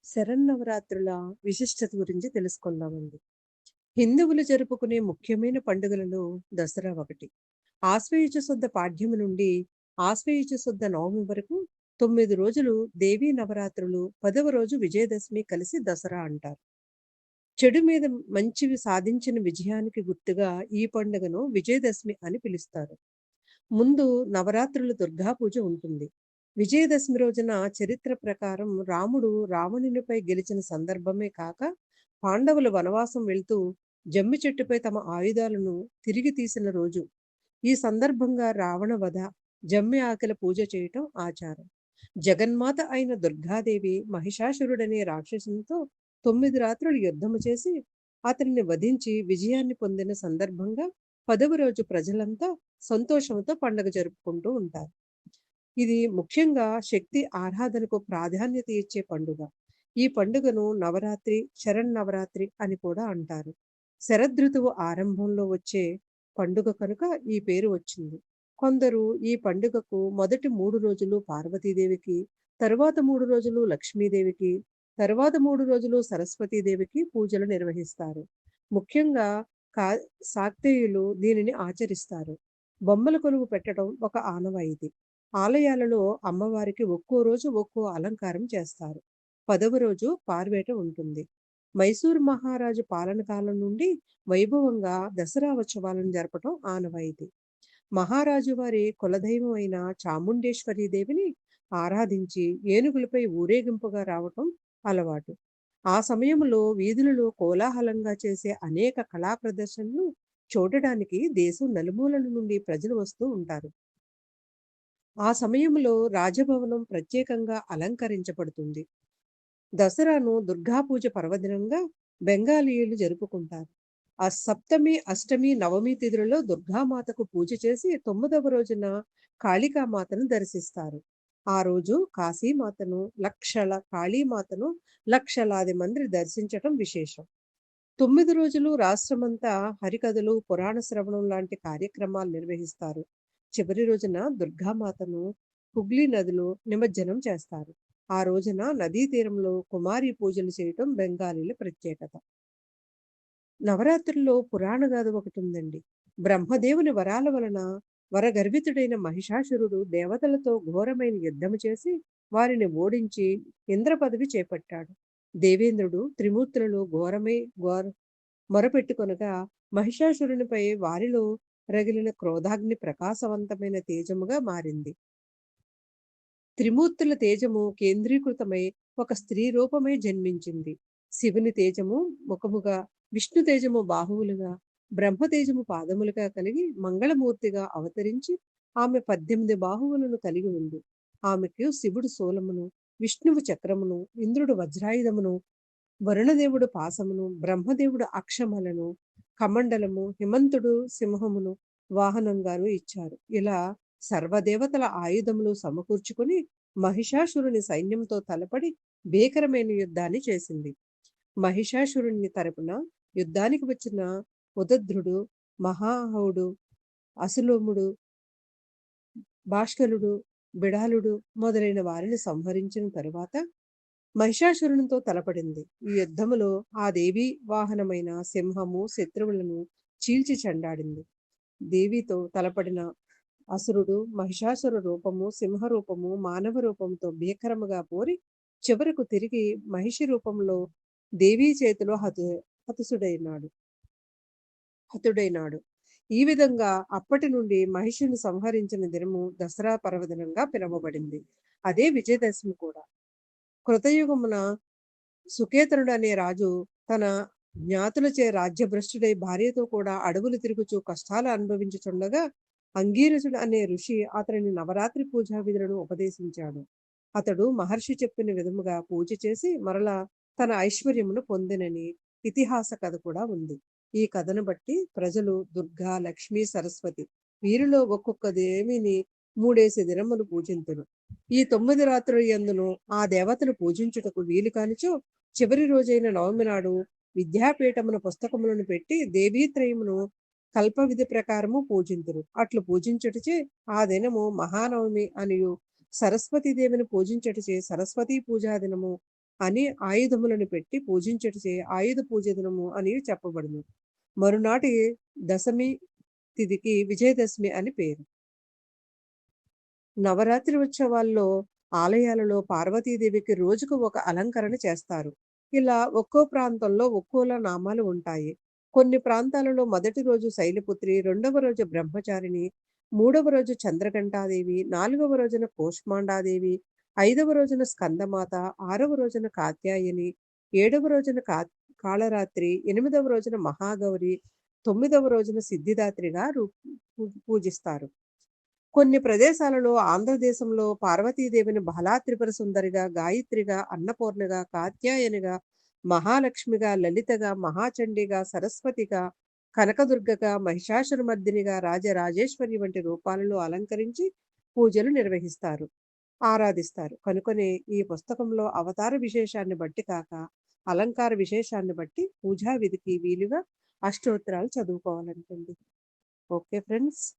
శరన్నవరాత్రుల విశిష్టత గురించి తెలుసుకుందామండి. హిందువులు జరుపుకునే ముఖ్యమైన పండుగలలో దసరా ఒకటి. ఆశ్వయుజ శుద్ధ పాడ్యమి నుండి ఆశ్వయుజ శుద్ధ నవమి వరకు 9 రోజులు దేవీ నవరాత్రులు, 10వ రోజు విజయదశమి కలిసి దసరా అంటారు. చెడు మీద మంచివి సాధించిన విజయానికి గుర్తుగా ఈ పండుగను విజయదశమి అని పిలుస్తారు. ముందు నవరాత్రులు దుర్గా పూజ ఉంటుంది. విజయదశమి రోజున చరిత్ర ప్రకారం రాముడు రావణునిపై గెలిచిన సందర్భమే కాక, పాండవులు వనవాసం వెళ్తూ జమ్మి చెట్టుపై తమ ఆయుధాలను తిరిగి తీసిన రోజు. ఈ సందర్భంగా రావణ వధ, జమ్మి ఆకల పూజ చేయటం ఆచారం. జగన్మాత అయిన దుర్గాదేవి మహిషాసురుడనే రాక్షసునితో 9 రాత్రులు యుద్ధము చేసి అతనిని వధించి విజయాన్ని పొందిన సందర్భంగా 10వ రోజు ప్రజలంతా సంతోషంతో పండుగ జరుపుకుంటూ ఉంటారు. ఇది ముఖ్యంగా శక్తి ఆరాధనకు ప్రాధాన్యత ఇచ్చే పండుగ. ఈ పండుగను నవరాత్రి, శరన్నవరాత్రి అని కూడా అంటారు. శరదృతువు ఆరంభంలో వచ్చే పండుగ కనుక ఈ పేరు వచ్చింది. కొందరు ఈ పండుగకు మొదటి 3 రోజులు పార్వతీదేవికి, తరువాత 3 రోజులు లక్ష్మీదేవికి, తరువాత 3 రోజులు సరస్వతీదేవికి పూజలు నిర్వహిస్తారు. ముఖ్యంగా కా శాక్తేయులు దీనిని ఆచరిస్తారు. బొమ్మల కొలువు పెట్టడం ఒక ఆనవాయితీ. ఆలయాలలో అమ్మవారికి ఒక్కో రోజు ఒక్కో అలంకారం చేస్తారు. 10వ రోజు పార్వేట ఉంటుంది. మైసూరు మహారాజు పాలన కాలం నుండి వైభవంగా దసరా ఉత్సవాలను జరపటం ఆనవాయితీ. మహారాజు వారి కులదైవం అయిన చాముండేశ్వరి దేవిని ఆరాధించి ఏనుగులపై ఊరేగింపుగా రావటం అలవాటు. ఆ సమయంలో వీధులలో కోలాహలంగా చేసే అనేక కళా ప్రదర్శనలు చూడడానికి దేశం నలుమూలల నుండి ప్రజలు వస్తూ ఉంటారు. ఆ సమయంలో రాజభవనం ప్రత్యేకంగా అలంకరించబడుతుంది. దసరాను దుర్గా పూజ పర్వదినంగా బెంగాలీయులు జరుపుకుంటారు. ఆ సప్తమి, అష్టమి, నవమి తిథులలో దుర్గామాతకు పూజ చేసి 9వ రోజున కాళికామాతను దర్శిస్తారు. ఆ రోజు కాశీమాతను, కాళీమాతను లక్షలాది మంది దర్శించటం విశేషం. 9 రోజులు రాష్ట్రమంతా హరికథలు, పురాణ శ్రవణం లాంటి కార్యక్రమాలు నిర్వహిస్తారు. చివరి రోజున దుర్గామాతను హుగ్లీ నదిలో నిమజ్జనం చేస్తారు. ఆ రోజున నదీ తీరంలో కుమారి పూజలు చేయటం బెంగాలీల ప్రత్యేకత. నవరాత్రుల్లో పురాణ గాథ ఒకటుందండి. బ్రహ్మదేవుని వరాల వలన వరగర్వితుడైన మహిషాసురుడు దేవతలతో ఘోరమైన యుద్ధము చేసి వారిని ఓడించి ఇంద్ర పదవి చేపట్టాడు. దేవేంద్రుడు త్రిమూర్తులలో ఘోర మొరపెట్టుకొనగా మహిషాసురునిపై వారిలో రగిలిన క్రోధాగ్ని ప్రకాశవంతమైన తేజముగా మారింది. త్రిమూర్తుల తేజము కేంద్రీకృతమై ఒక స్త్రీ రూపమై జన్మించింది. శివుని తేజము ముఖముగా, విష్ణు తేజము బాహువులుగా, బ్రహ్మ తేజము పాదములుగా కలిగి మంగళమూర్తిగా అవతరించి ఆమె 18 బాహువులను కలిగి ఉంది. ఆమెకు శివుడు శూలమును, విష్ణువు చక్రమును, ఇంద్రుడు వజ్రాయుధమును, వరుణదేవుడు పాశమును, బ్రహ్మదేవుడు అక్షమలను, కమండలము, హిమంతుడు సింహమును వాహనంగాను ఇచ్చారు. ఇలా సర్వదేవతల ఆయుధములు సమకూర్చుకుని మహిషాసురుని సైన్యంతో తలపడి భీకరమైన యుద్ధాన్ని చేసింది. మహిషాసురుని తరపున యుద్ధానికి వచ్చిన ఉదద్రుడు, మహాహవుడు, అసులోముడు, భాష్కలుడు, బిడాలుడు మొదలైన వారిని సంహరించిన తరువాత మహిషాసురునితో తలపడింది. ఈ యుద్ధములో ఆ దేవి వాహనమైన సింహము శత్రువులను చీల్చి చెండాడింది. దేవితో తలపడిన అసురుడు మహిషాసుర రూపము, సింహ రూపము, మానవ రూపంతో భీకరముగా పోరి చివరకు తిరిగి మహిషి రూపంలో దేవీ చేతిలో హతుసుడైనాడు హతుడైనాడు. ఈ విధంగా అప్పటి నుండి మహిషిని సంహరించిన దినము దసరా పర్వదినంగా పిలువబడింది. అదే విజయదశమి కూడా. కృతయుగమున సుకేతనుడు అనే రాజు తన జ్ఞాతులచే రాజ్యభ్రష్టుడై భార్యతో కూడా అడవులు తిరుగుచూ కష్టాలు అనుభవించుచుండగా అంగీరసుడు అనే ఋషి అతనిని నవరాత్రి పూజా విధులను ఉపదేశించాడు. అతడు మహర్షి చెప్పిన విధముగా పూజ చేసి మరలా తన ఐశ్వర్యమును పొందినని ఇతిహాస కథ కూడా ఉంది. ఈ కథను బట్టి ప్రజలు దుర్గా, లక్ష్మీ, సరస్వతి వీరిలో ఒక్కొక్క దేవిని 3 దినములు పూజింతురు. ఈ 9 రాత్రుల యందును ఆ దేవతను పూజించుటకు వీలు కానిచో చివరి రోజైన నవమి నాడు విద్యాపీఠమున పుస్తకములను పెట్టి దేవీత్రయమును కల్పవిధి ప్రకారము పూజింతురు. అట్లు పూజించుటచే ఆ దినము మహానవమి అనియు, సరస్వతీదేవిని పూజించుటచే సరస్వతీ పూజా దినము అని ఆయుధములను పెట్టి పూజించుటచే ఆయుధ పూజ దినము అని చెప్పబడును. మరునాటి దశమి తిథికి విజయదశమి అని పేరు. నవరాత్రి ఉత్సవాల్లో ఆలయాలలో పార్వతీదేవికి రోజుకు ఒక అలంకరణ చేస్తారు. ఇలా ఒక్కో ప్రాంతంలో ఒక్కోలా నామాలు ఉంటాయి. కొన్ని ప్రాంతాలలో మొదటి రోజు శైలపుత్రి, రెండవ రోజు బ్రహ్మచారిణి, మూడవ రోజు చంద్రఘంటాదేవి, నాలుగవ రోజున కూష్మాండాదేవి, ఐదవ రోజున స్కందమాత, ఆరవ రోజున కాత్యాయని, ఏడవ రోజున కాళరాత్రి, ఎనిమిదవ రోజున మహాగౌరి, తొమ్మిదవ రోజున సిద్ధిదాత్రిగా పూజిస్తారు. కొన్ని ప్రదేశాలలో ఆంధ్రదేశంలో పార్వతీదేవిని బాలా త్రిపుర సుందరిగా, గాయత్రిగా, అన్నపూర్ణగా, కాత్యాయనిగా, మహాలక్ష్మిగా, లలితగా, మహాచండిగా, సరస్వతిగా, కనకదుర్గగా, మహిషాసురమర్దినిగా, రాజరాజేశ్వరి వంటి రూపాలలో అలంకరించి పూజలు నిర్వహిస్తారు, ఆరాధిస్తారు. కనుకనే ఈ పుస్తకంలో అవతార విశేషాన్ని బట్టి కాక అలంకార విశేషాన్ని బట్టి పూజా విధికి వీలుగా అష్టోత్తరాలు చదువుకోవాలంటండి. Okay friends.